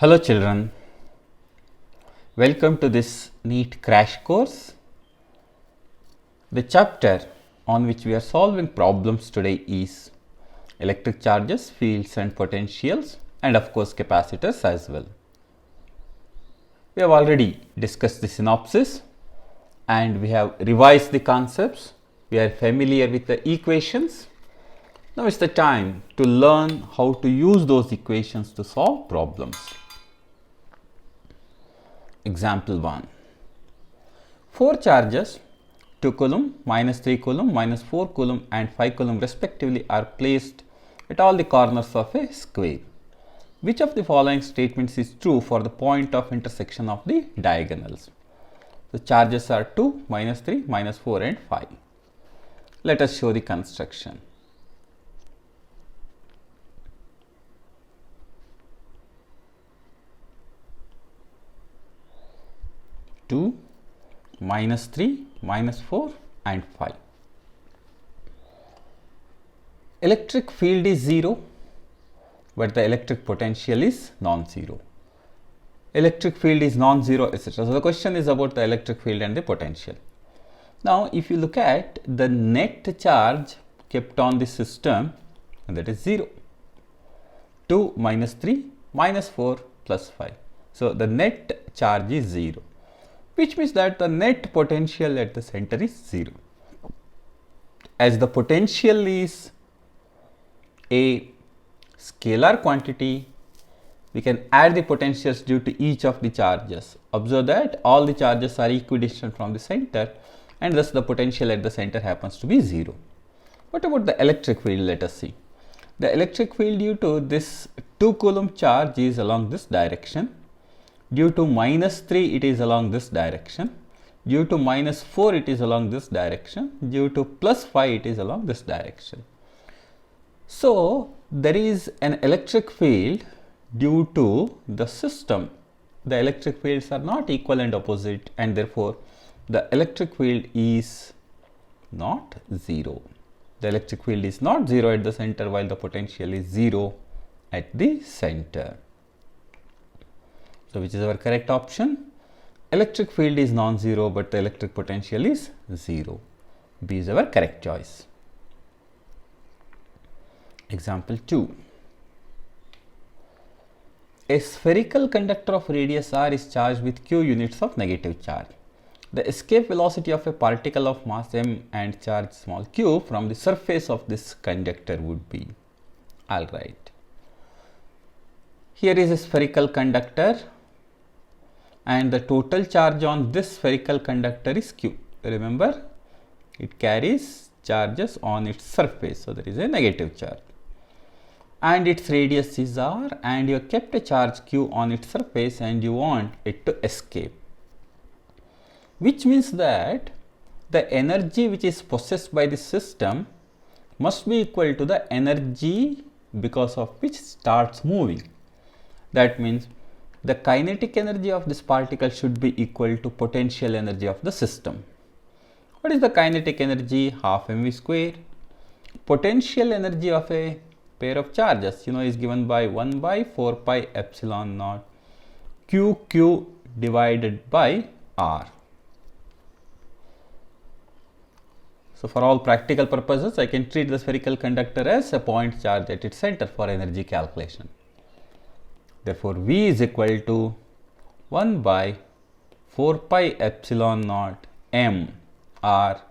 Hello children, welcome to this NEET crash course. The chapter on which we are solving problems today is electric charges, fields and potentials, and of course capacitors as well. We have already discussed the synopsis and we have revised the concepts. We are familiar with the equations. Now it's the time to learn how to use those equations to solve problems. Example 1. 4 charges 2 coulomb, minus 3 coulomb, minus 4 coulomb and 5 coulomb respectively are placed at all the corners of a square. Which of the following statements is true for the point of intersection of the diagonals? The charges are 2, minus 3, minus 4 and 5. Let us show the construction. Two, minus 3, minus 4 and 5. Electric field is 0, but the electric potential is non-zero. Electric field is non-zero, etc. So the question is about the electric field and the potential. Now if you look at the net charge kept on the system, and that is 0. 2 minus 3 minus 4 plus 5. So the net charge is 0. Which means that the net potential at the center is 0. As the potential is a scalar quantity, we can add the potentials due to each of the charges. Observe that all the charges are equidistant from the center and thus the potential at the center happens to be 0. What about the electric field? Let us see. The electric field due to this 2 coulomb charge is along this direction. Due to minus 3 it is along this direction, due to minus 4 it is along this direction, due to plus 5 it is along this direction. So there is an electric field due to the system. The electric fields are not equal and opposite and therefore the electric field is not 0. The electric field is not 0 at the center while the potential is 0 at the center. So which is our correct option? Electric field is non-zero but the electric potential is 0. B is our correct choice. Example 2. A spherical conductor of radius r is charged with q units of negative charge. The escape velocity of a particle of mass m and charge small q from the surface of this conductor would be. Alright. Here is a spherical conductor and the total charge on this spherical conductor is q. Remember, it carries charges on its surface, so there is a negative charge. And its radius is r and you have kept a charge q on its surface and you want it to escape. Which means that the energy which is possessed by the system must be equal to the energy because of which starts moving. That means the kinetic energy of this particle should be equal to potential energy of the system. What is the kinetic energy? Half mv square. Potential energy of a pair of charges, is given by 1 by 4 pi epsilon naught q divided by r. So for all practical purposes, I can treat the spherical conductor as a point charge at its center for energy calculation. Therefore, V is equal to 1 by 4 pi epsilon naught m r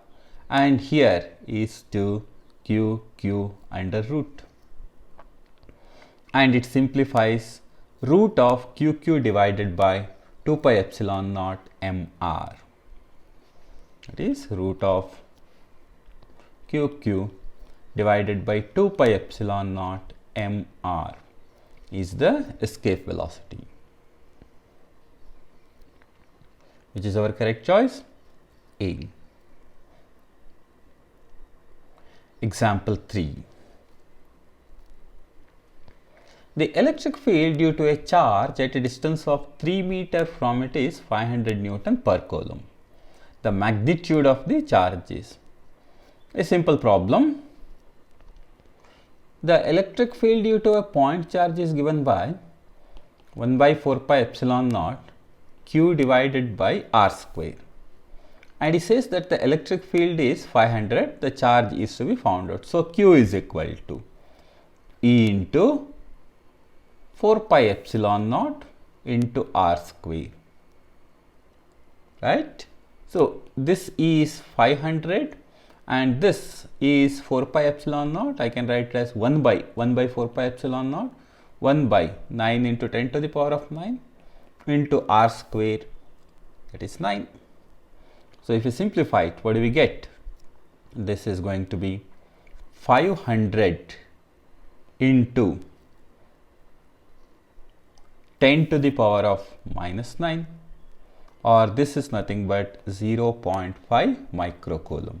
and here is to q under root. And it simplifies root of q divided by 2 pi epsilon naught m r. That is root of q divided by 2 pi epsilon naught m r. Is the escape velocity. Which is our correct choice? A. Example 3. The electric field due to a charge at a distance of 3 meters from it is 500 Newton per coulomb. The magnitude of the charge is a simple problem. The electric field due to a point charge is given by 1 by 4 pi epsilon naught q divided by r square. And he says that the electric field is 500, the charge is to be found out. So, q is equal to E into 4 pi epsilon naught into r square, right. So, this is 500 and this is 4 pi epsilon naught. I can write it as 1 by 4 pi epsilon naught, 1 by 9 into 10 to the power of 9 into r square, that is 9. So, if you simplify it, what do we get? This is going to be 500 into 10 to the power of minus 9, or this is nothing but 0.5 microcoulomb.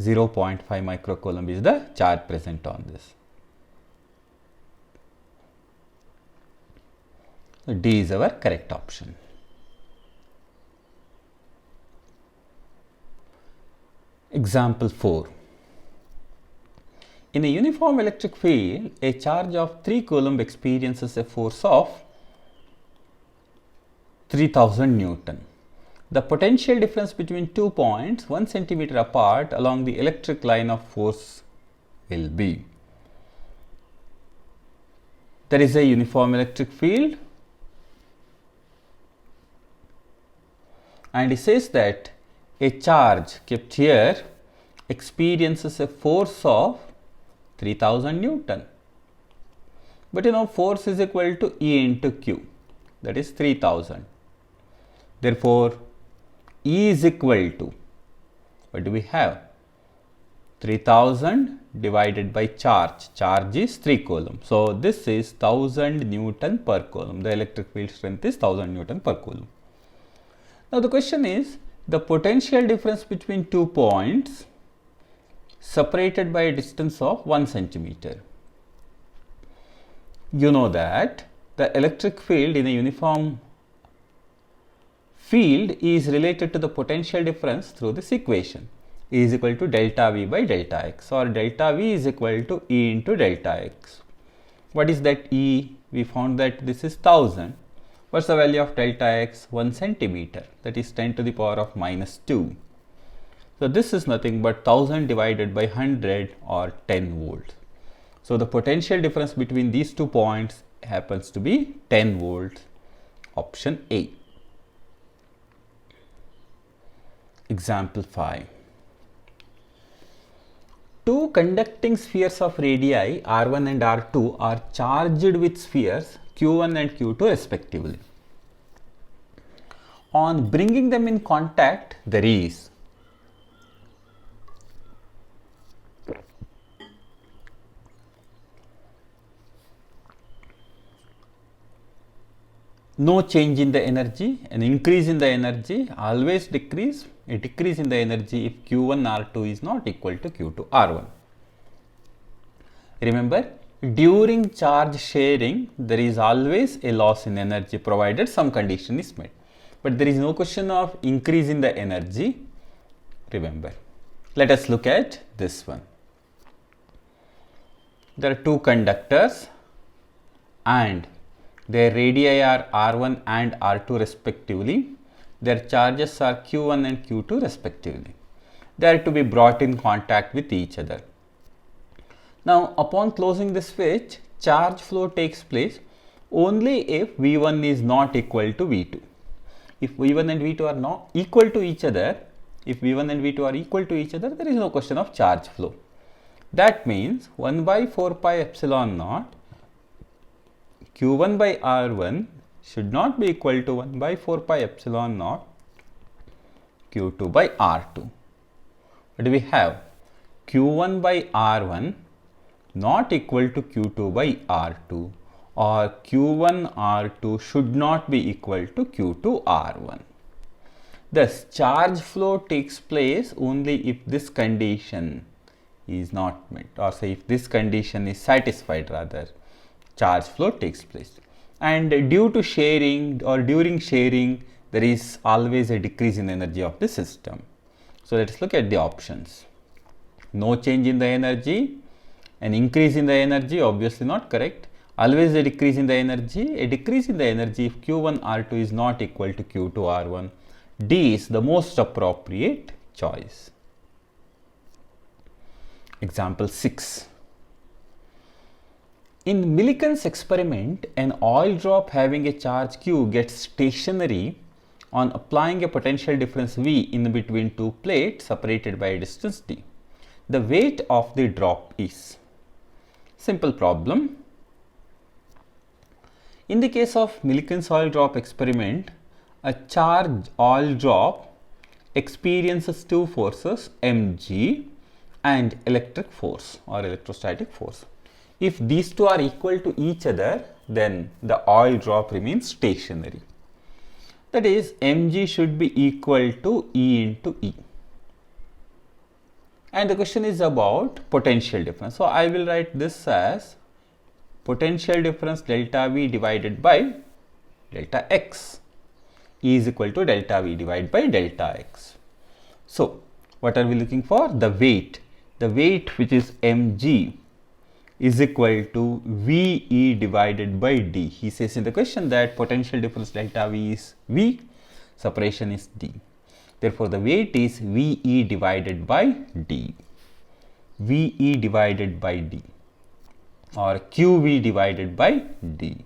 0.5 microcoulomb is the charge present on this. So, D is our correct option. Example 4. In a uniform electric field, a charge of 3 coulomb experiences a force of 3000 Newton. The potential difference between 2 points 1 centimeter apart along the electric line of force will be. There is a uniform electric field and it says that a charge kept here experiences a force of 3000 Newton. But you know, force is equal to E into Q, that is 3000. Therefore, E is equal to, what do we have? 3000 divided by charge. Charge is 3 coulomb. So, this is 1000 Newton per coulomb. The electric field strength is 1000 Newton per coulomb. Now, the question is, the potential difference between 2 points separated by a distance of 1 centimeter. You know that the electric field in a uniform field is related to the potential difference through this equation. E is equal to delta V by delta X, or delta V is equal to E into delta X. What is that E? We found that this is 1000. What's the value of delta X? 1 centimeter, that is 10 to the power of minus 2. So, this is nothing but 1000 divided by 100 or 10 volts. So, the potential difference between these 2 points happens to be 10 volts, option A. Example 5. Two conducting spheres of radii R1 and R2 are charged with spheres Q1 and Q2 respectively. On bringing them in contact, there is no change in the energy, an increase in the energy, always decrease, a decrease in the energy if Q1 R2 is not equal to Q2 R1. Remember, during charge sharing, there is always a loss in energy provided some condition is met. But there is no question of increase in the energy. Remember, let us look at this one. There are two conductors and their radii are R1 and R2 respectively. Their charges are Q1 and Q2 respectively. They are to be brought in contact with each other. Now, upon closing the switch, charge flow takes place only if V1 is not equal to V2. If V1 and V2 are not equal to each other, there is no question of charge flow. That means 1 by 4 pi epsilon naught Q1 by R1 should not be equal to 1 by 4 pi epsilon naught Q2 by R2. What do we have? Q1 by R1 not equal to Q2 by R2, or Q1 R2 should not be equal to Q2 R1. Thus, charge flow takes place only if this condition is not met, or say if this condition is satisfied, rather, charge flow takes place. And due to sharing or during sharing, there is always a decrease in energy of the system. So, let us look at the options. No change in the energy, an increase in the energy, obviously not correct, Always a decrease in the energy. A decrease in the energy if Q1 R2 is not equal to Q2 R1. D is the most appropriate choice. Example 6. In Millikan's experiment, an oil drop having a charge Q gets stationary on applying a potential difference V in between two plates separated by a distance D. The weight of the drop is. Simple problem. In the case of Millikan's oil drop experiment, a charged oil drop experiences two forces, mg and electric force or electrostatic force. If these two are equal to each other, then the oil drop remains stationary. That is, mg should be equal to E into E. And the question is about potential difference. So I will write this as potential difference delta V divided by delta X. E is equal to delta V divided by delta X. So what are we looking for? The weight. The weight, which is mg, is equal to VE divided by D. He says in the question that potential difference delta V is V, separation is D. Therefore, the weight is VE divided by D. VE divided by D or QV divided by D.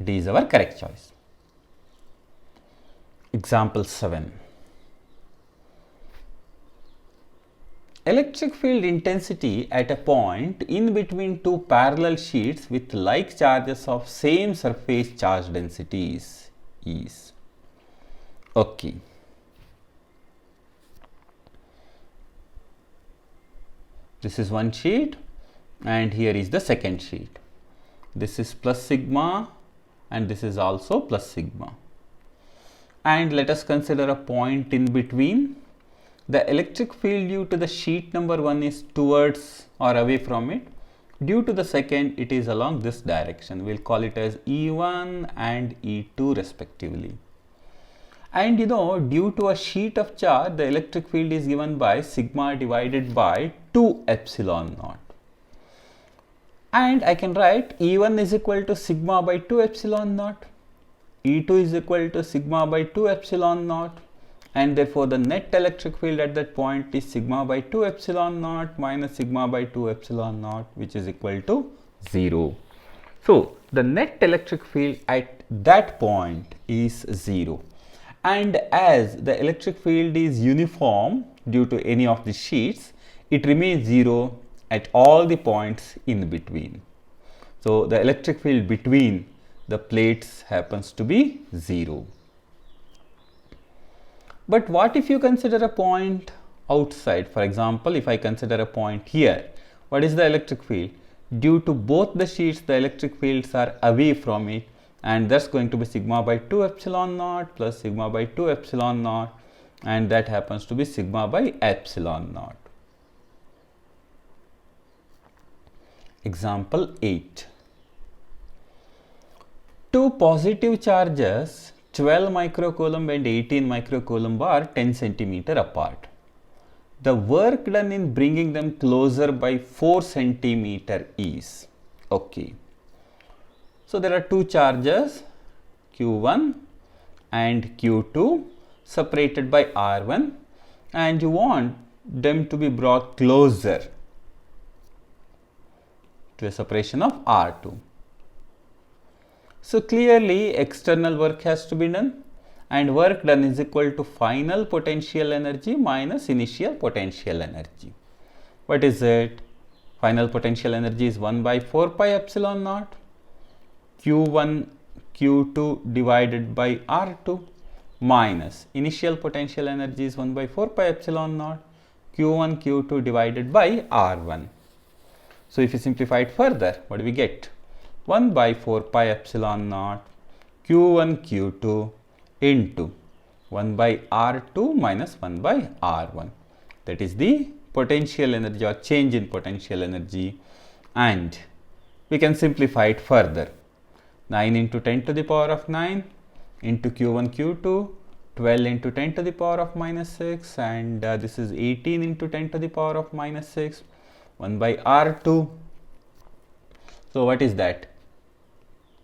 D is our correct choice. Example 7. Electric field intensity at a point in between two parallel sheets with like charges of same surface charge densities is. Okay. This is one sheet and here is the second sheet. This is plus sigma and this is also plus sigma. And let us consider a point in between. The electric field due to the sheet number 1 is towards or away from it. Due to the second, it is along this direction. We'll call it as E1 and E2 respectively. And due to a sheet of charge, the electric field is given by sigma divided by 2 epsilon naught. And I can write E1 is equal to sigma by 2 epsilon naught. E2 is equal to sigma by 2 epsilon naught. And therefore, the net electric field at that point is sigma by 2 epsilon naught minus sigma by 2 epsilon naught, which is equal to 0. So, the net electric field at that point is 0. And as the electric field is uniform due to any of the sheets, it remains 0 at all the points in between. So, the electric field between the plates happens to be 0. But what if you consider a point outside? For example, if I consider a point here, what is the electric field? Due to both the sheets, the electric fields are away from it, and that's going to be sigma by 2 epsilon naught plus sigma by 2 epsilon naught, and that happens to be sigma by epsilon naught. Example 8. Two positive charges 12 microcoulomb and 18 microcoulomb are 10 centimeter apart. The work done in bringing them closer by 4 centimeter is. Okay. So there are two charges Q1 and Q2 separated by R1, and you want them to be brought closer to a separation of R2. So clearly external work has to be done, and work done is equal to final potential energy minus initial potential energy. What is it? Final potential energy is 1 by 4 pi epsilon naught Q1 Q2 divided by R2 minus initial potential energy is 1 by 4 pi epsilon naught Q1 Q2 divided by R1. So if you simplify it further, what do we get? 1 by 4 pi epsilon naught Q1 Q2 into 1 by R2 minus 1 by R1. That is the potential energy or change in potential energy, and we can simplify it further. 9 into 10 to the power of 9 into Q1 Q2 12 into 10 to the power of minus 6, and this is 18 into 10 to the power of minus 6, 1 by R2. So what is that?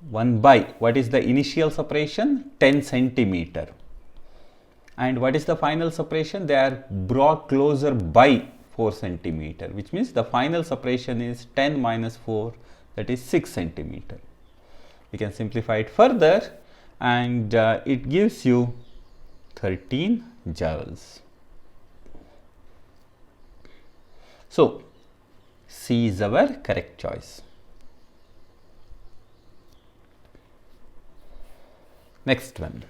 1 by, what is the initial separation? 10 centimeter. And what is the final separation? They are brought closer by 4 centimeter, which means the final separation is 10 minus 4, that is 6 centimeter. We can simplify it further, and it gives you 13 joules. So C is our correct choice. Next one.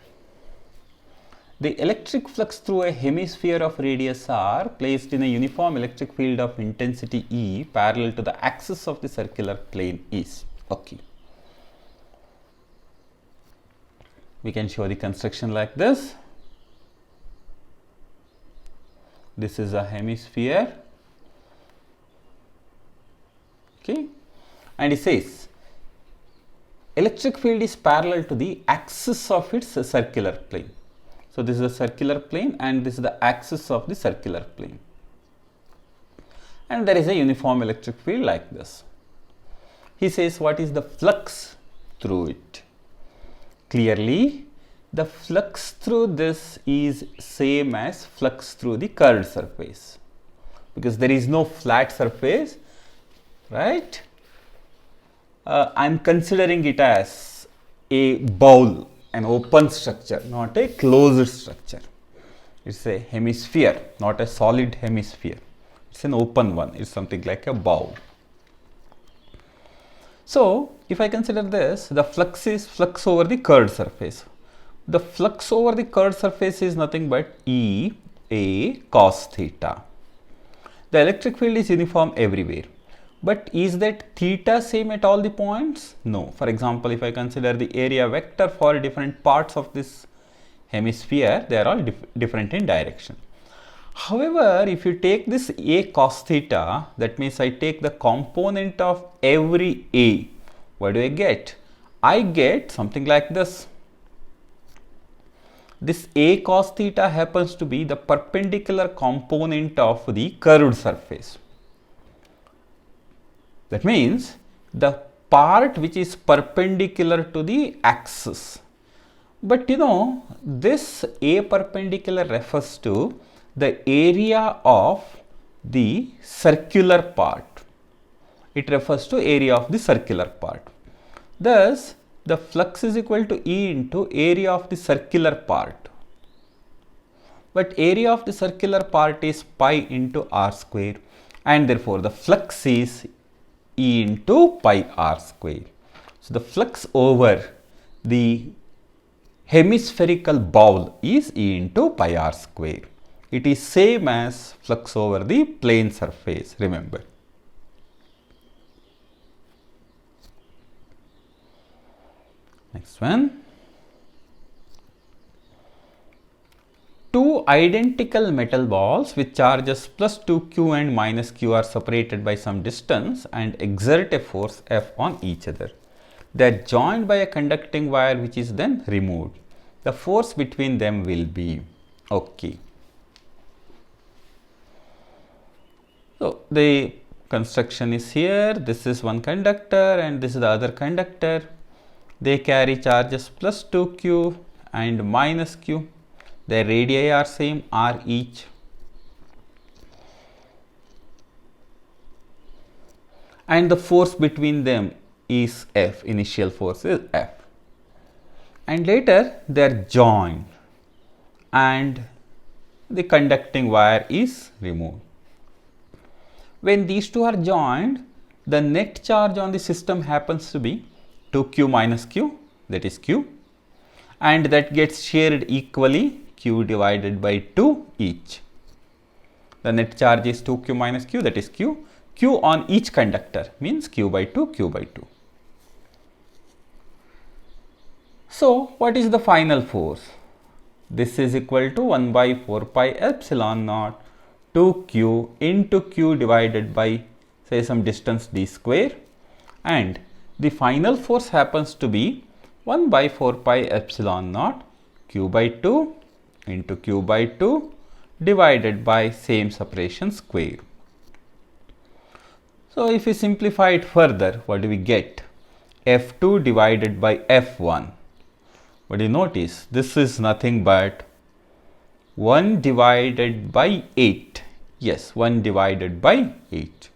The electric flux through a hemisphere of radius r placed in a uniform electric field of intensity E parallel to the axis of the circular plane is. Okay. We can show the construction like this. This is a hemisphere. Okay. And it says electric field is parallel to the axis of its circular plane. So this is a circular plane and this is the axis of the circular plane. And there is a uniform electric field like this. He says what is the flux through it? Clearly, the flux through this is same as flux through the curved surface, because there is no flat surface, right? I am considering it as a bowl, an open structure, not a closed structure. It's a hemisphere, not a solid hemisphere. It's an open one. It's something like a bowl. So if I consider this, the flux is flux over the curved surface. The flux over the curved surface is nothing but E A cos theta. The electric field is uniform everywhere. But is that theta same at all the points? No. For example, if I consider the area vector for different parts of this hemisphere, they are all different in direction. However, if you take this A cos theta, that means I take the component of every A. What do I get? I get something like this. This A cos theta happens to be the perpendicular component of the curved surface. That means the part which is perpendicular to the axis. But you know, this A perpendicular refers to the area of the circular part. It refers to area of the circular part. Thus, the flux is equal to E into area of the circular part. But area of the circular part is pi into r square, and therefore the flux is E into pi r square. So the flux over the hemispherical bowl is E into pi r square. It is same as flux over the plane surface, remember. Next one. Two identical metal balls with charges plus 2q and minus q are separated by some distance and exert a force F on each other. They are joined by a conducting wire which is then removed. The force between them will be, okay. So the construction is here. This is one conductor and this is the other conductor. They carry charges plus 2q and minus q. Their radii are same, r each. And the force between them is F, initial force is F. And later they are joined and the conducting wire is removed. When these two are joined, the net charge on the system happens to be 2q minus q, that is q, and that gets shared equally, q divided by 2 each. The net charge is 2q minus q, that is q. Q on each conductor means q by 2, q by 2. So what is the final force? This is equal to 1 by 4 pi epsilon naught 2q into q divided by say some distance d square, and the final force happens to be 1 by 4 pi epsilon naught q by 2 into q by 2 divided by same separation square. So if we simplify it further, what do we get? F2 divided by F1. But you notice this is nothing but 1 divided by 8. Yes, 1 divided by 8.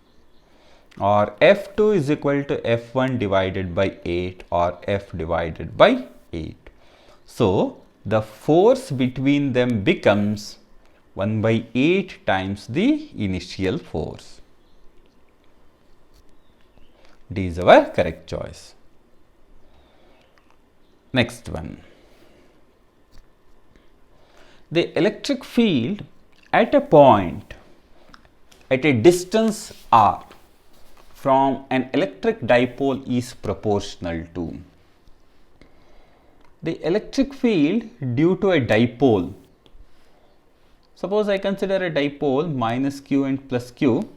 Or F2 is equal to F1 divided by 8 or F divided by 8. So the force between them becomes 1 by 8 times the initial force. D is our correct choice. Next one. The electric field at a point at a distance r from an electric dipole is proportional to. The electric field due to a dipole. Suppose I consider a dipole minus q and plus q,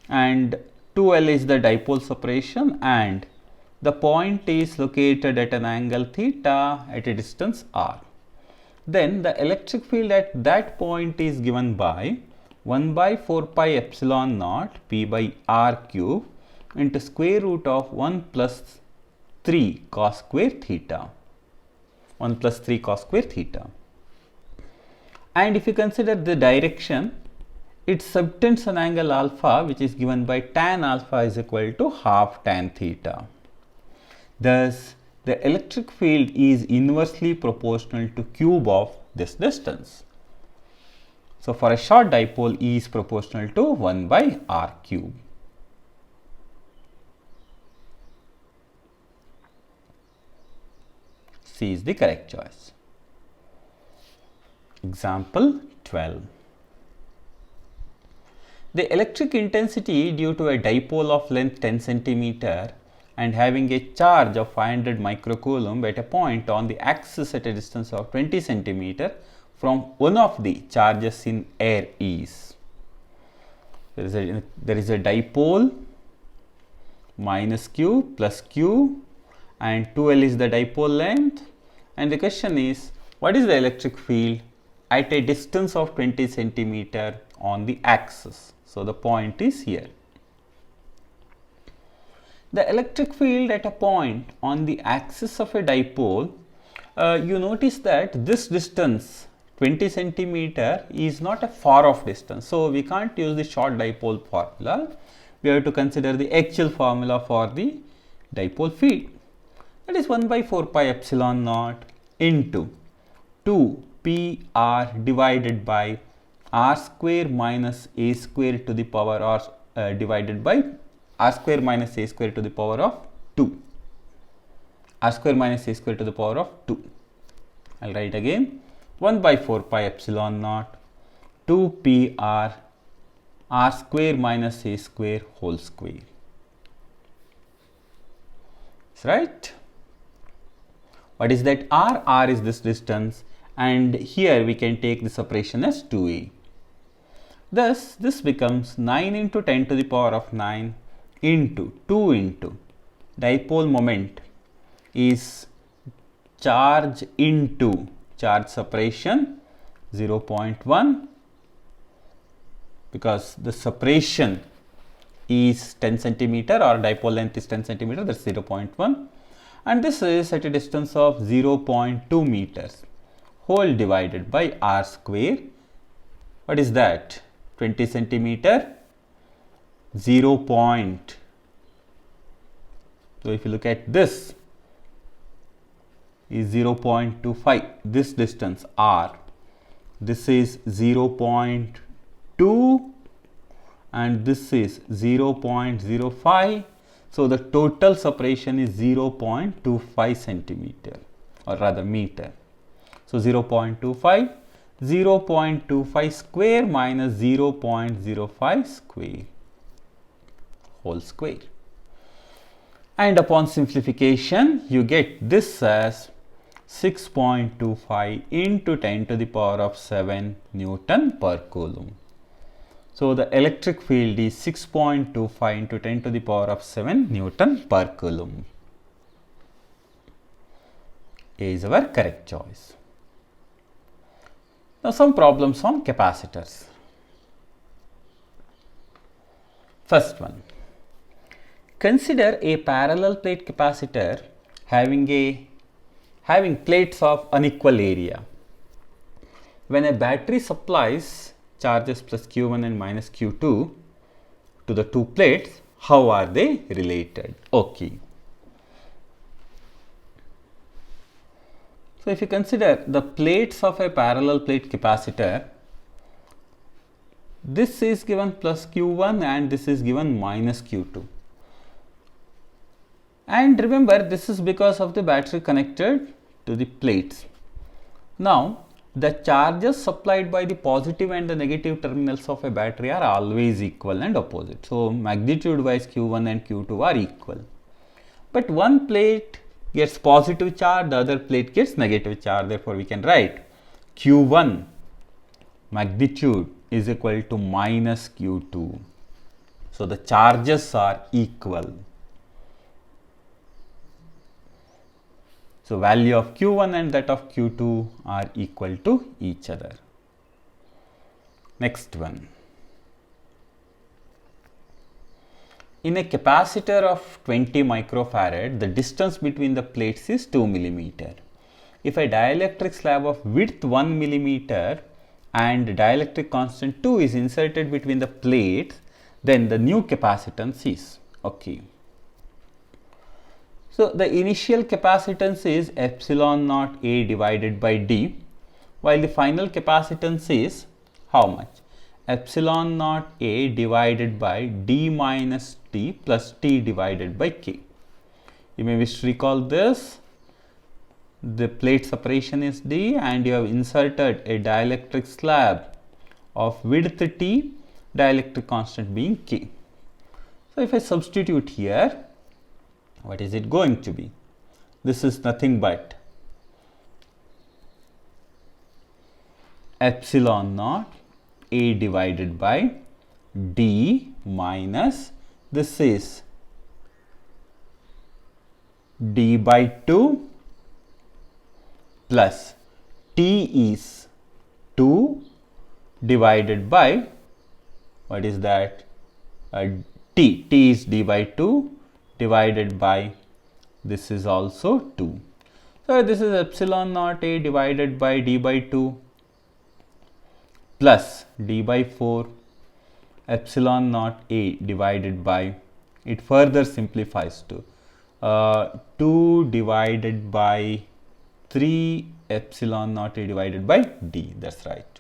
and 2L is the dipole separation and the point is located at an angle theta at a distance r. Then the electric field at that point is given by 1 by 4 pi epsilon naught p by r cube into square root of 1 plus 3 cos square theta. 1 plus 3 cos square theta. And if you consider the direction, it subtends an angle alpha, which is given by tan alpha is equal to half tan theta. Thus, the electric field is inversely proportional to cube of this distance. So, for a short dipole, E is proportional to 1 by r cube. C is the correct choice. Example 12. The electric intensity due to a dipole of length 10 centimeter and having a charge of 500 microcoulomb at a point on the axis at a distance of 20 centimeter from one of the charges in air is. There is a dipole minus q plus q and 2L is the dipole length, and the question is, what is the electric field at a distance of 20 centimeter on the axis? So, the point is here. The electric field at a point on the axis of a dipole, you notice that this distance 20 centimeter is not a far off distance. So, we can't use the short dipole formula. We have to consider the actual formula for the dipole field. That is 1 by 4 pi epsilon naught into 2 p r divided by r square minus a square to the power r divided by r square minus a square to the power of 2. R square minus a square to the power of 2. I will write again 1 by 4 pi epsilon naught 2 p r r square minus a square whole square. That's right. What is that r? R is this distance, and here we can take the separation as 2a. Thus, this becomes 9 into 10 to the power of 9 into 2 into dipole moment is charge into charge separation 0.1, because the separation is 10 centimeter or dipole length is 10 centimeter, that is 0.1, and this is at a distance of 0.2 meters whole divided by r square. What is that? 20 centimeter 0. So, if you look at this is 0.25, this distance r, this is 0.2 and this is 0.05. So, the total separation is 0.25 centimeter or rather meter. So, 0.25, 0.25 square minus 0.05 square whole square. And upon simplification, you get this as 6.25 into 10 to the power of 7 Newton per coulomb. So, the electric field is 6.25 into 10 to the power of 7 Newton per coulomb. A is our correct choice. Now some problems on capacitors. First one, consider a parallel plate capacitor having plates of unequal area. When a battery supplies charges plus Q1 and minus Q2 to the two plates, how are they related? Okay. So if you consider the plates of a parallel plate capacitor, this is given plus Q1 and this is given minus Q2. And remember, this is because of the battery connected to the plates. Now, the charges supplied by the positive and the negative terminals of a battery are always equal and opposite. So, magnitude wise Q1 and Q2 are equal. But one plate gets positive charge, the other plate gets negative charge. Therefore, we can write Q1 magnitude is equal to minus Q2. So, the charges are equal. So, value of Q1 and that of Q2 are equal to each other. Next one. In a capacitor of 20 microfarad, the distance between the plates is 2 millimeter. If a dielectric slab of width 1 millimeter and dielectric constant 2 is inserted between the plates, then the new capacitance is, okay. So, the initial capacitance is epsilon naught A divided by D, while the final capacitance is how much? Epsilon naught A divided by D minus T plus T divided by K. You may wish to recall this. The plate separation is D and you have inserted a dielectric slab of width T, dielectric constant being K. So, if I substitute here, what is it going to be? This is nothing but epsilon naught A divided by D minus, this is D by 2 plus T is 2 divided by, what is that? T is D by 2 divided by, this is also 2. So, this is epsilon naught A divided by D by 2 plus D by 4 epsilon naught A divided by, it further simplifies to 2 divided by 3 epsilon naught A divided by D, that is right.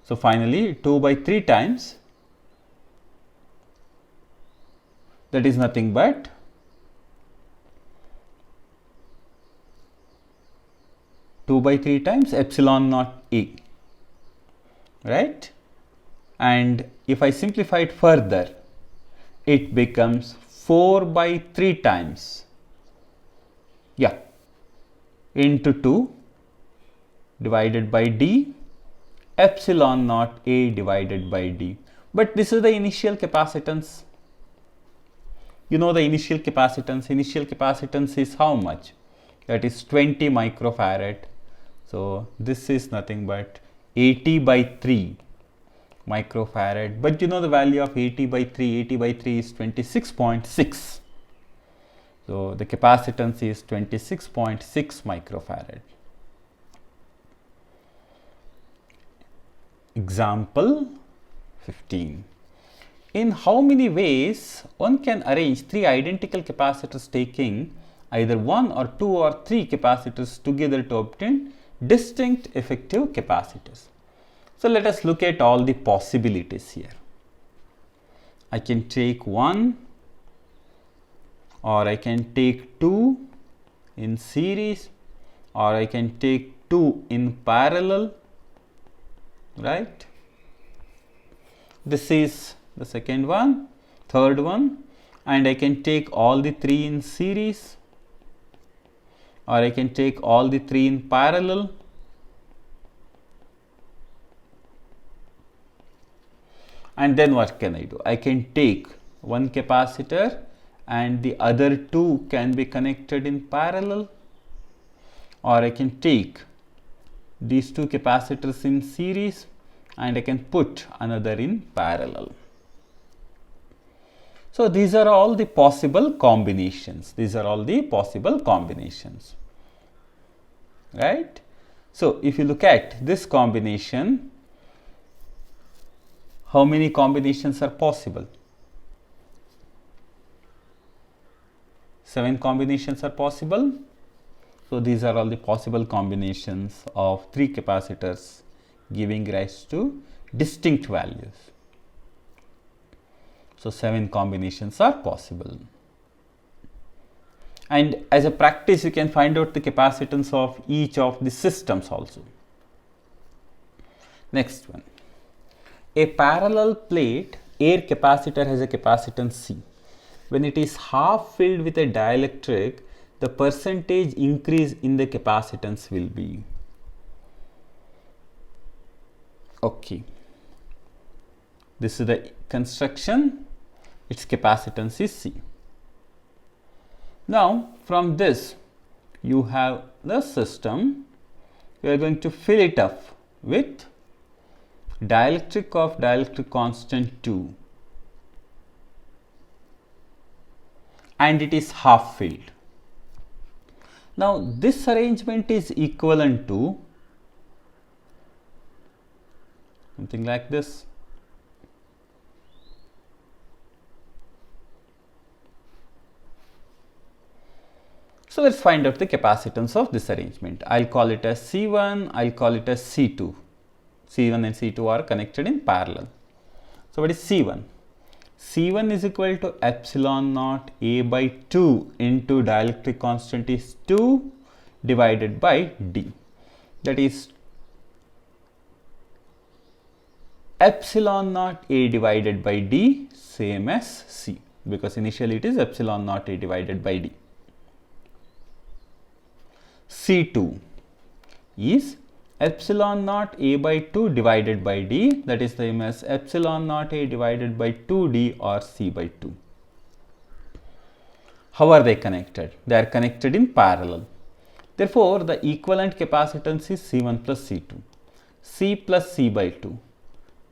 So, finally, 2 by 3 times, that is nothing but two by 3 times epsilon naught A, right? And if I simplify it further, it becomes 4 by 3 times, yeah, into 2 divided by D epsilon naught A divided by D. But this is the initial capacitance. You know the initial capacitance is how much? That is 20 microfarad. So, this is nothing but 80 by 3 microfarad, but you know the value of 80 by 3 is 26.6. So, the capacitance is 26.6 microfarad. Example 15. In how many ways one can arrange 3 identical capacitors taking either 1 or 2 or 3 capacitors together to obtain distinct effective capacitors? So, let us look at all the possibilities here. I can take 1 or I can take 2 in series, or I can take 2 in parallel, right? This is the second one, third one, and I can take all the 3 in series, or I can take all the 3 in parallel, and then what can I do? I can take one capacitor and the other 2 can be connected in parallel, or I can take these two capacitors in series and I can put another in parallel. So these are all the possible combinations. These are all the possible combinations, right? So if you look at this combination, how many combinations are possible? 7 combinations are possible. So these are all the possible combinations of 3 capacitors giving rise to distinct values. So 7 combinations are possible. And as a practice, you can find out the capacitance of each of the systems also. Next one. A parallel plate air capacitor has a capacitance C. When it is half filled with a dielectric, the percentage increase in the capacitance will be. Okay. This is the construction. Its capacitance is C. Now, from this, you have the system. You are going to fill it up with dielectric of dielectric constant 2, and it is half filled. Now, this arrangement is equivalent to something like this. So let's find out the capacitance of this arrangement. I'll call it as C1, I'll call it as C2. C1 and C2 are connected in parallel. So what is C1? C1 is equal to epsilon naught A by 2 into dielectric constant is 2 divided by D. That is epsilon naught A divided by D same as C, because initially it is epsilon naught A divided by D. C2 is epsilon naught A by 2 divided by D, that is the same as epsilon naught A divided by 2D or C by 2. How are they connected? They are connected in parallel. Therefore, the equivalent capacitance is C1 plus C2. C plus C by 2,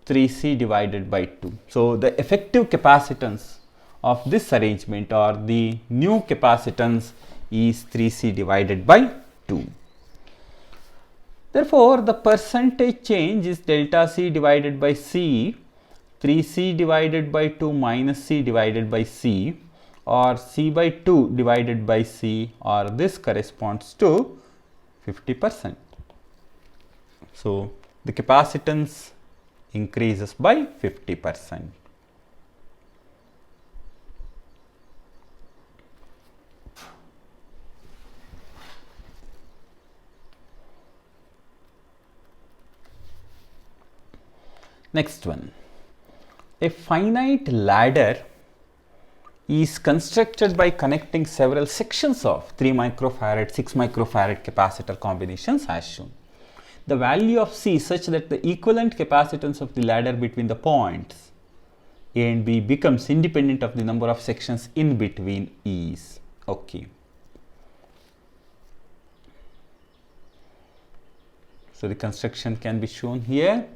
3C divided by 2. So, the effective capacitance of this arrangement or the new capacitance is 3C divided by 2. Therefore, the percentage change is delta C divided by C, 3C divided by 2 minus C divided by C, or C by 2 divided by C, or this corresponds to 50%. So, the capacitance increases by 50%. Next one, a finite ladder is constructed by connecting several sections of 3 microfarad, 6 microfarad capacitor combinations as shown. The value of C such that the equivalent capacitance of the ladder between the points A and B becomes independent of the number of sections in between is. Okay. So the construction can be shown here.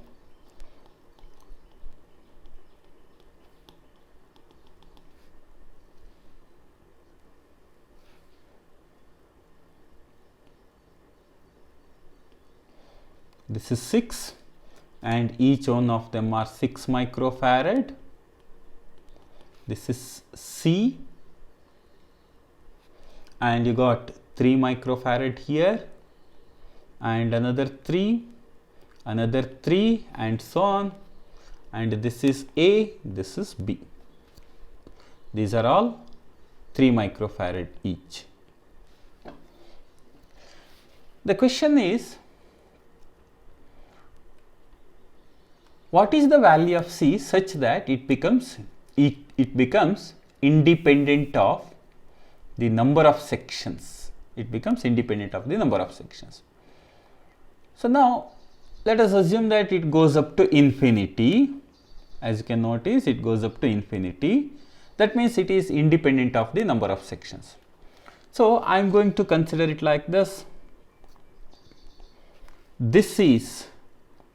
This is 6 and each one of them are 6 microfarad. This is C and you got 3 microfarad here and another 3 and so on, and this is A, this is B. These are all 3 microfarad each. The question is, what is the value of C such that it becomes independent of the number of sections? It becomes independent of the number of sections. So now let us assume that it goes up to infinity. As you can notice, it goes up to infinity. That means it is independent of the number of sections. So I am going to consider it like this. this is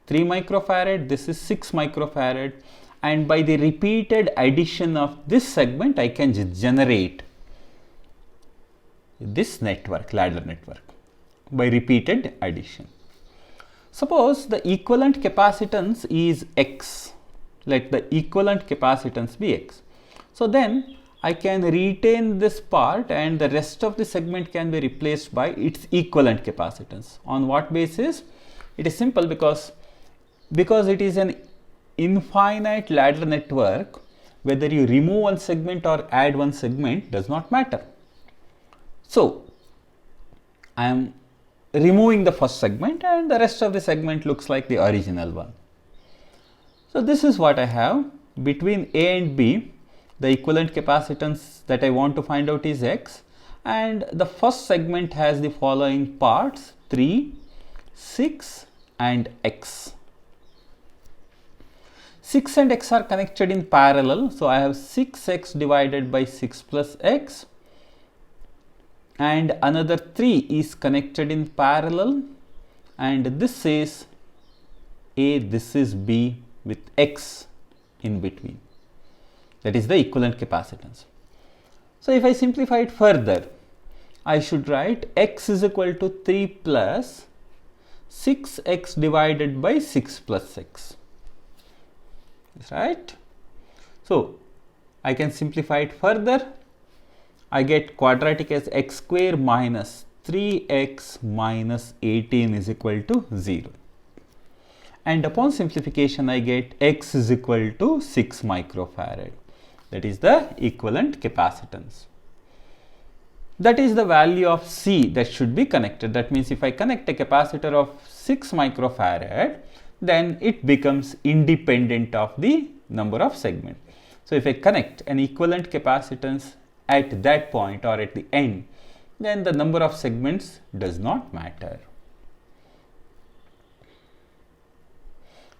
3 microfarad, this is 6 microfarad, and by the repeated addition of this segment I can generate this network, ladder network, by repeated addition. Suppose the equivalent capacitance is X. Let the equivalent capacitance be X. So then I can retain this part and the rest of the segment can be replaced by its equivalent capacitance. On what basis? It is simple, because it is an infinite ladder network, whether you remove one segment or add one segment does not matter. So I am removing the first segment and the rest of the segment looks like the original one. So this is what I have. Between A and B, the equivalent capacitance that I want to find out is X, and the first segment has the following parts: 3, 6 and X. 6 and X are connected in parallel, so I have 6X divided by 6 plus X, and another 3 is connected in parallel, and this is A, this is B with X in between. That is the equivalent capacitance. So if I simplify it further, I should write X is equal to 3 plus 6X divided by 6 plus X. Right? So I can simplify it further. I get quadratic as x square minus 3x minus 18 is equal to 0. And upon simplification, I get x is equal to 6 microfarad. That is the equivalent capacitance. That is the value of C that should be connected. That means if I connect a capacitor of 6 microfarad, then it becomes independent of the number of segments. So if I connect an equivalent capacitance at that point or at the end, then the number of segments does not matter.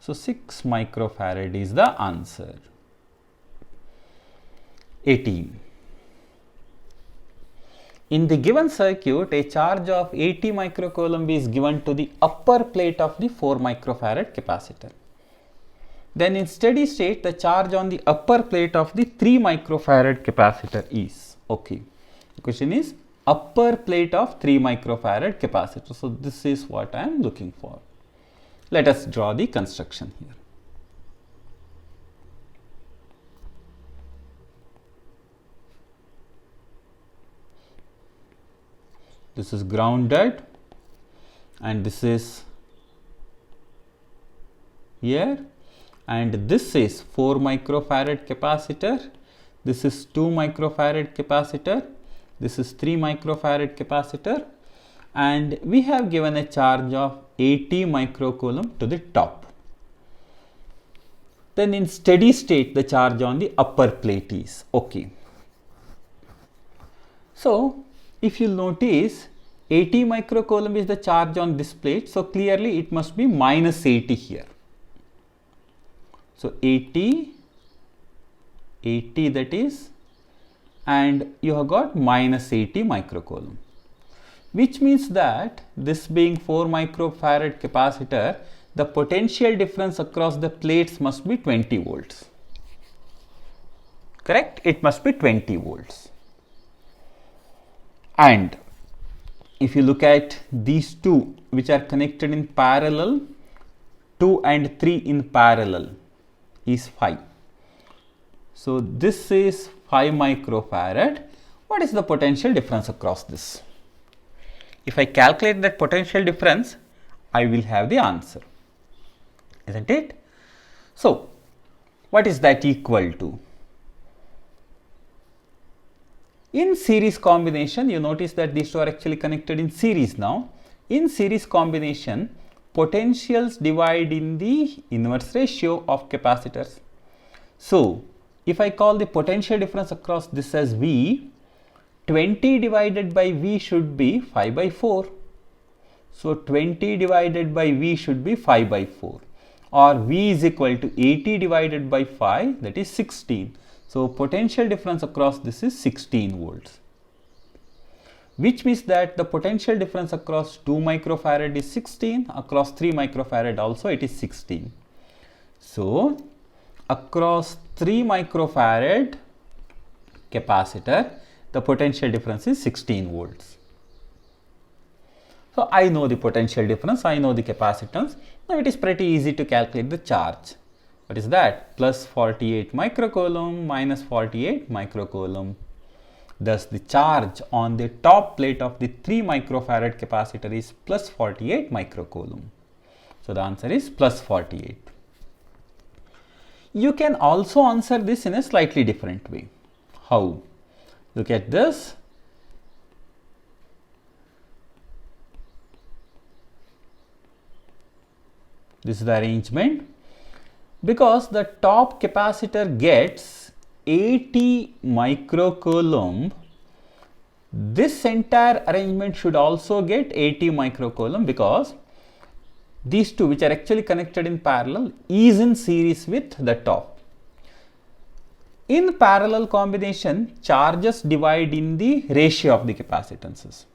So 6 microfarad is the answer. 18. In the given circuit, a charge of 80 microcoulomb is given to the upper plate of the 4 microfarad capacitor. Then in steady state, the charge on the upper plate of the 3 microfarad capacitor is, okay, the question is upper plate of 3 microfarad capacitor. So this is what I am looking for. Let us draw the construction here. This is grounded and this is here, and this is 4 microfarad capacitor, this is 2 microfarad capacitor, this is 3 microfarad capacitor, and we have given a charge of 80 microcoulomb to the top. Then in steady state, the charge on the upper plate is, okay. So if you notice, 80 microcoulomb is the charge on this plate, so clearly it must be minus 80 here. So 80 that is, and you have got minus 80 microcoulomb, which means that this being 4 microfarad capacitor, the potential difference across the plates must be 20 volts. Correct? It must be 20 volts. And if you look at these two which are connected in parallel, 2 and 3 in parallel is 5. So this is 5 microfarad. What is the potential difference across this? If I calculate that potential difference, I will have the answer, isn't it? So what is that equal to? In series combination, you notice that these two are actually connected in series now. In series combination, potentials divide in the inverse ratio of capacitors. So if I call the potential difference across this as V, 20 divided by V should be 5 by 4. So 20 divided by V should be 5 by 4, or V is equal to 80 divided by 5, that is 16. So potential difference across this is 16 volts. which means that the potential difference across 2 microfarad is 16, across 3 microfarad also it is 16. So across 3 microfarad capacitor, the potential difference is 16 volts. So I know the potential difference, I know the capacitance. Now it is pretty easy to calculate the charge. What is that? Plus 48 microcoulomb minus 48 microcoulomb. Thus the charge on the top plate of the 3 microfarad capacitor is plus 48 microcoulomb. So the answer is plus 48. You can also answer this in a slightly different way. How? Look at this. This is the arrangement. Because the top capacitor gets 80 microcoulomb, this entire arrangement should also get 80 microcoulomb, because these two, which are actually connected in parallel, is in series with the top. In parallel combination, charges divide in the ratio of the capacitances.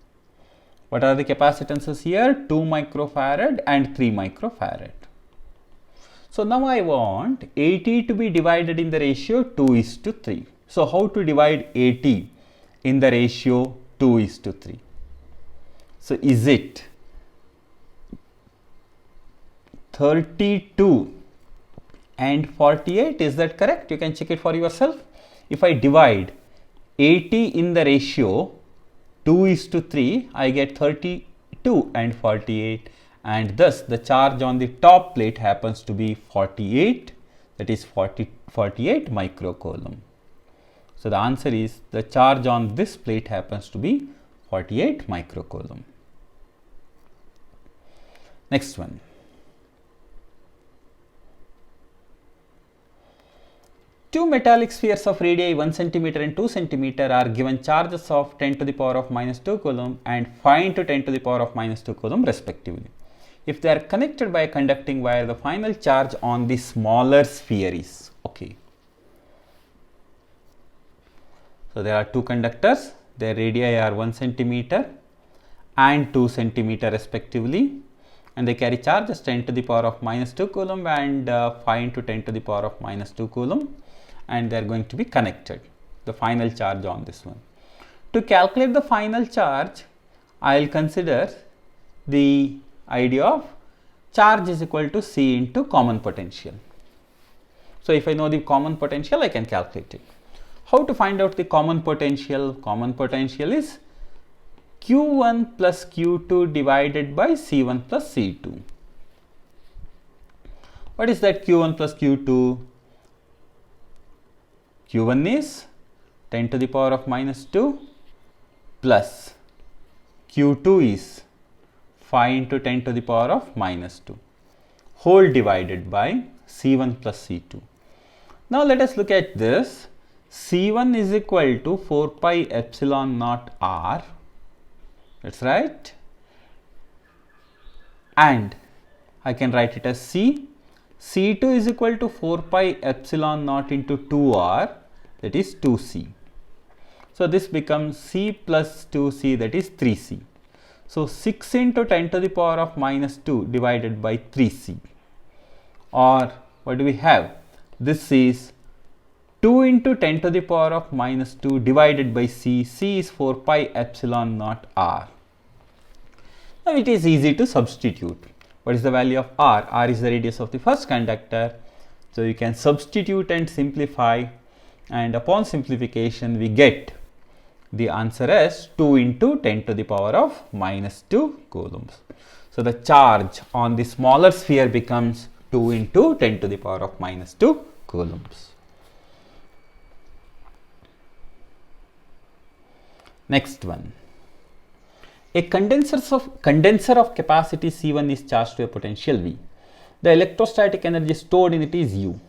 What are the capacitances here? 2 microfarad and 3 microfarad. So now I want 80 to be divided in the ratio 2:3. So how to divide 80 in the ratio 2:3? So is it 32 and 48? Is that correct? You can check it for yourself. If I divide 80 in the ratio 2:3, I get 32 and 48. And thus the charge on the top plate happens to be 48, that is 48 microcoulomb. So the answer is the charge on this plate happens to be 48 microcoulomb. Next one. Two metallic spheres of radii 1 cm and 2 cm are given charges of 10 to the power of minus 2 coulomb and 5 into 10 to the power of minus 2 coulomb respectively. If they are connected by a conducting wire, the final charge on the smaller sphere is, okay. So there are two conductors, their radii are 1 cm and 2 cm respectively, and they carry charges 10 to the power of minus 2 coulomb and 5 into 10 to the power of minus 2 coulomb, and they are going to be connected, the final charge on this one. To calculate the final charge, I will consider the idea of charge is equal to C into common potential. So if I know the common potential, I can calculate it. How to find out the common potential? Common potential is Q1 plus Q2 divided by C1 plus C2. What is that Q1 plus Q2? Q1 is 10 to the power of minus 2 plus Q2 is 5 into 10 to the power of minus 2 whole divided by C1 plus C2. Now let us look at this. C1 is equal to 4 pi epsilon naught R, that's right, and I can write it as C. C2 is equal to 4 pi epsilon naught into 2R, that is 2C. So this becomes C plus 2C, that is 3C. So 6 into 10 to the power of minus 2 divided by 3C, or what do we have? This is 2 into 10 to the power of minus 2 divided by C. C is 4 pi epsilon naught R. Now it is easy to substitute. What is the value of R? R is the radius of the first conductor. So you can substitute and simplify, and upon simplification we get the answer as 2 into 10 to the power of minus 2 coulombs. So the charge on the smaller sphere becomes 2 into 10 to the power of minus 2 coulombs. Next one. A condenser of capacity C1 is charged to a potential V. The electrostatic energy stored in it is U.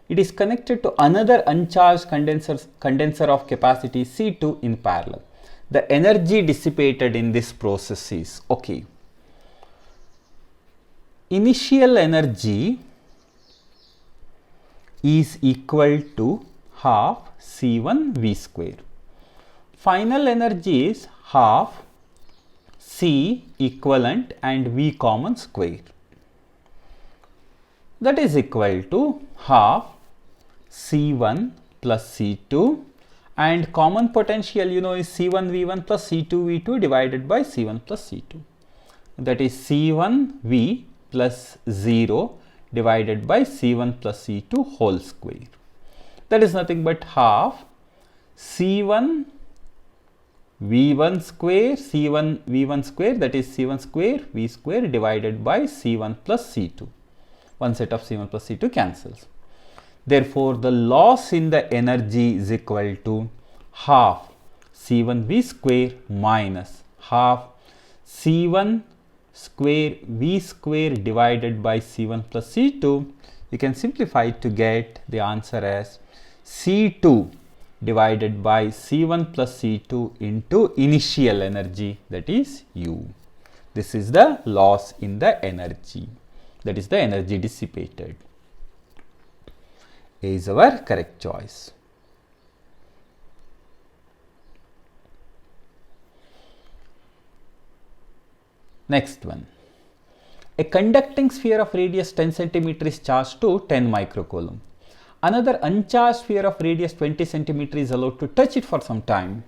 It is connected to another uncharged condenser of capacity C2 in parallel. The energy dissipated in this process is, okay, initial energy is equal to half C1 V square. final energy is half C equivalent and V common square. That is equal to half C1 plus C2, and common potential is C1 V1 plus C2 V2 divided by C1 plus C2. That is C1 V plus 0 divided by C1 plus C2 whole square. That is nothing but half C1 V1 square, C1 V1 square, that is C1 square V square divided by C1 plus C2. One set of C1 plus C2 cancels. Therefore, the loss in the energy is equal to half C1 V square minus half C1 square V square divided by C1 plus C2. You can simplify it to get the answer as C2 divided by C1 plus C2 into initial energy, that is U. This is the loss in the energy, that is the energy dissipated. A is our correct choice. Next one. A conducting sphere of radius 10 cm is charged to 10 microcoulomb. Another uncharged sphere of radius 20 cm is allowed to touch it for some time.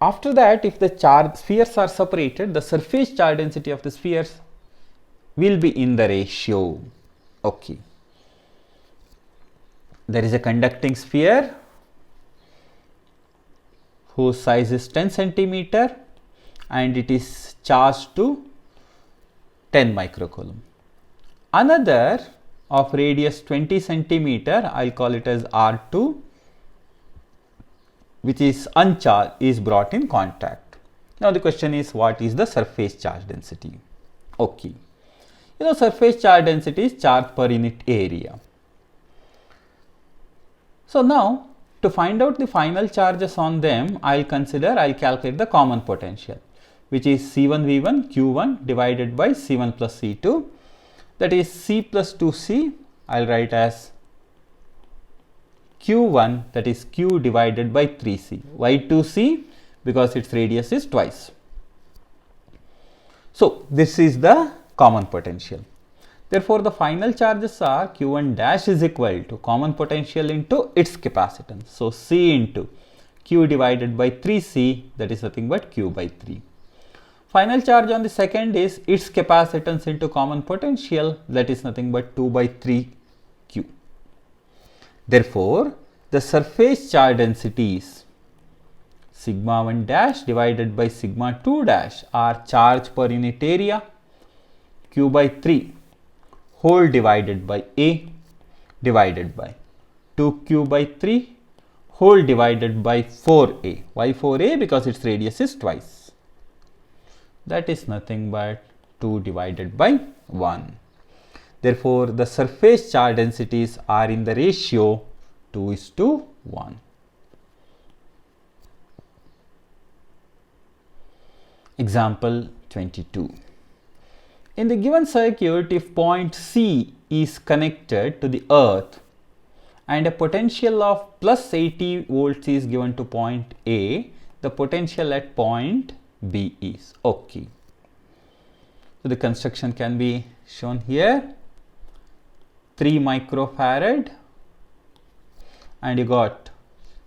After that, if the spheres are separated, the surface charge density of the spheres will be in the ratio. Okay. There is a conducting sphere whose size is 10 cm and it is charged to 10 microcoulomb. Another of radius 20 centimeter, I'll call it as R2, which is uncharged, is brought in contact. Now the question is, what is the surface charge density? Okay. Surface charge density is charge per unit area. So now to find out the final charges on them, I'll calculate the common potential, which is C1 V1 Q1 divided by C1 plus C2. That is C plus 2C, I'll write as Q1, that is Q divided by 3C. Why 2C? Because its radius is twice. So this is the common potential. Therefore, the final charges are Q1 dash is equal to common potential into its capacitance. So C into Q divided by 3C, that is nothing but Q by 3. Final charge on the second is its capacitance into common potential, that is nothing but 2 by 3 Q. Therefore, the surface charge densities sigma 1 dash divided by sigma 2 dash are charge per unit area Q by 3 whole divided by A divided by 2Q by 3 whole divided by 4A. Why 4A? Because its radius is twice. That is nothing but 2 divided by 1. Therefore, the surface charge densities are in the ratio 2:1. Example 22. In the given circuit, if point C is connected to the earth and a potential of plus 80 volts is given to point A, the potential at point B is okay. So the construction can be shown here. 3 microfarad and you got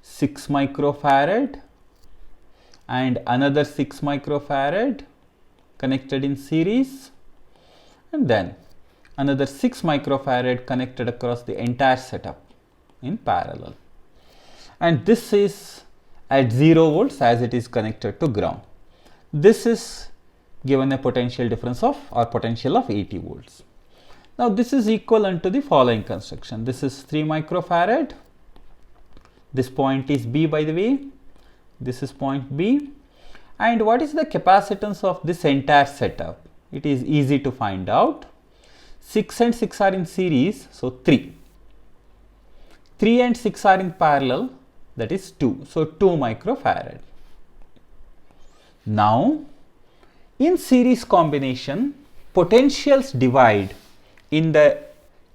6 microfarad and another 6 microfarad connected in series, and then another 6 microfarad connected across the entire setup in parallel. And this is at 0 volts as it is connected to ground. This is given a potential difference of or potential of 80 volts. Now this is equivalent to the following construction. This is 3 microfarad. This point is B, by the way. This is point B. And what is the capacitance of this entire setup? It is easy to find out. 6 and 6 are in series, so 3. 3 and 6 are in parallel, that is 2. So 2 microfarad. Now, in series combination, potentials divide in the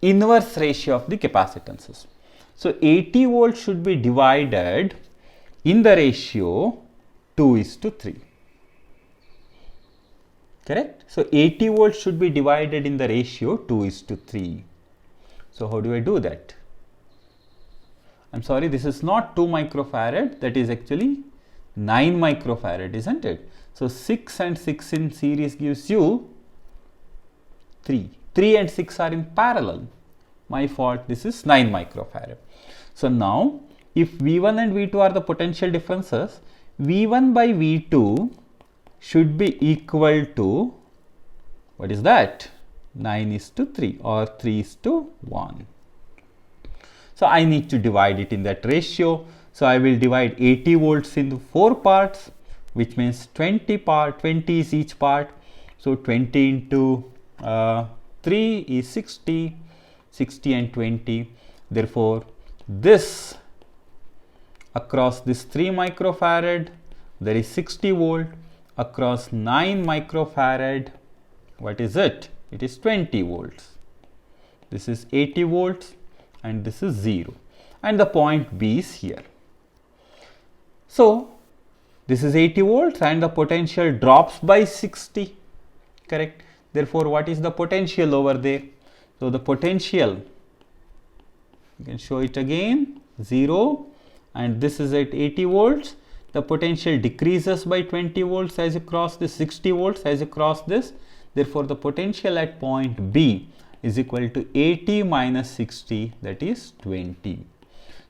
inverse ratio of the capacitances. So 80 volts should be divided in the ratio 2:3. Correct? So 80 volts should be divided in the ratio 2:3. So how do I do that? I'm sorry, this is not 2 microfarad, that is actually 9 microfarad, isn't it? So 6 and 6 in series gives you 3. 3 and 6 are in parallel. My fault, this is 9 microfarad. So now, if V1 and V2 are the potential differences, V1 by V2 should be equal to, what is that? 9:3 or 3:1. So I need to divide it in that ratio. So I will divide 80 volts into 4 parts, which means 20 is each part. So 20 into 3 is 60, 60 and 20. Therefore, this across this 3 microfarad, there is 60 volt. Across 9 microfarad, what is it? It is 20 volts. This is 80 volts and this is 0. And the point B is here. So, this is 80 volts and the potential drops by 60. Correct? Therefore, what is the potential over there? So, the potential, you can show it again, 0, and this is at 80 volts. The potential decreases by 20 volts as you cross this, 60 volts as you cross this. Therefore, the potential at point B is equal to 80 minus 60, that is 20.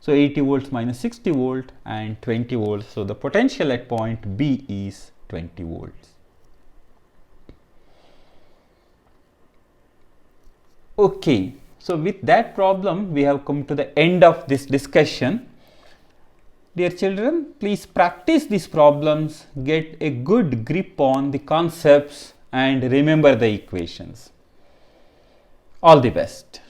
So 80 volts minus 60 volt and 20 volts. So the potential at point B is 20 volts. Okay, so with that problem, we have come to the end of this discussion. Dear children, please practice these problems, get a good grip on the concepts and remember the equations. All the best.